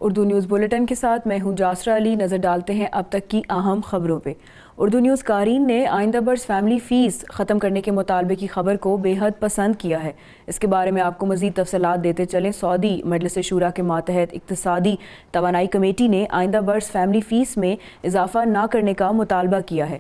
Urdu news bulletin کے ساتھ میں ہوں جاسرہ علی۔ نظر ڈالتے ہیں اب تک کی اہم خبروں پہ۔ اردو نیوز قارئین نے آئندہ برس فیملی فیس ختم کرنے کے مطالبے کی خبر کو بے حد پسند کیا ہے۔ اس کے بارے میں آپ کو مزید تفصیلات دیتے چلیں۔ سعودی مجلس شورا کے ماتحت اقتصادی توانائی کمیٹی نے آئندہ برس فیملی فیس میں اضافہ نہ کرنے کا مطالبہ کیا ہے۔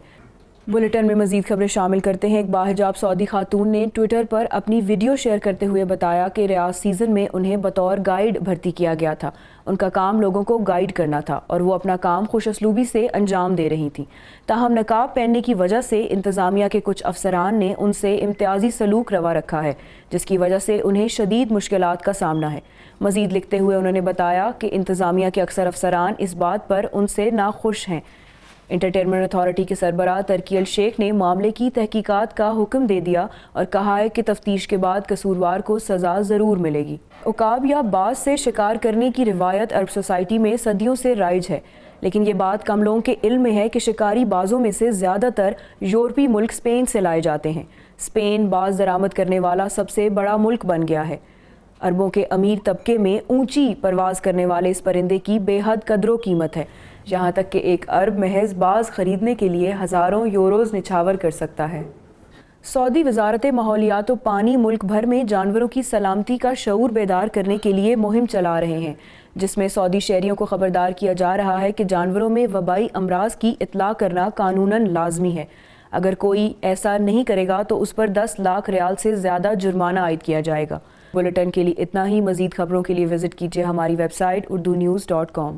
بلیٹن میں مزید خبریں شامل کرتے ہیں۔ ایک باحجاب سعودی خاتون نے ٹویٹر پر اپنی ویڈیو شیئر کرتے ہوئے بتایا کہ ریاض سیزن میں انہیں بطور گائیڈ بھرتی کیا گیا تھا۔ ان کا کام لوگوں کو گائیڈ کرنا تھا اور وہ اپنا کام خوش اسلوبی سے انجام دے رہی تھیں۔ تاہم نقاب پہننے کی وجہ سے انتظامیہ کے کچھ افسران نے ان سے امتیازی سلوک روا رکھا ہے، جس کی وجہ سے انہیں شدید مشکلات کا سامنا ہے۔ مزید لکھتے ہوئے انہوں نے بتایا کہ انتظامیہ کے اکثر افسران اس بات پر ان سے ناخوش ہیں۔ انٹرٹینمنٹ اتھارٹی کے سربراہ ترکی الشیخ نے معاملے کی تحقیقات کا حکم دے دیا اور کہا ہے کہ تفتیش کے بعد قصوروار کو سزا ضرور ملے گی۔ عقاب یا باز سے شکار کرنے کی روایت عرب سوسائٹی میں صدیوں سے رائج ہے، لیکن یہ بات کم لوگوں کے علم میں ہے کہ شکاری بازوں میں سے زیادہ تر یورپی ملک اسپین سے لائے جاتے ہیں۔ اسپین باز درآمد کرنے والا سب سے بڑا ملک بن گیا ہے۔ عربوں کے امیر طبقے میں اونچی پرواز کرنے والے اس پرندے کی بے حد قدر و قیمت ہے، یہاں تک کہ ایک عرب محض باز خریدنے کے لیے ہزاروں یوروز نچھاور کر سکتا ہے۔ سعودی وزارت ماحولیات و پانی ملک بھر میں جانوروں کی سلامتی کا شعور بیدار کرنے کے لیے مہم چلا رہے ہیں، جس میں سعودی شہریوں کو خبردار کیا جا رہا ہے کہ جانوروں میں وبائی امراض کی اطلاع کرنا قانوناً لازمی ہے۔ اگر کوئی ایسا نہیں کرے گا تو اس پر 10 لاکھ ریال سے زیادہ جرمانہ عائد کیا جائے گا۔ بلیٹن کے لیے اتنا ہی۔ مزید خبروں کے لیے وزٹ کیجیے ہماری ویب سائٹ urdunews.com۔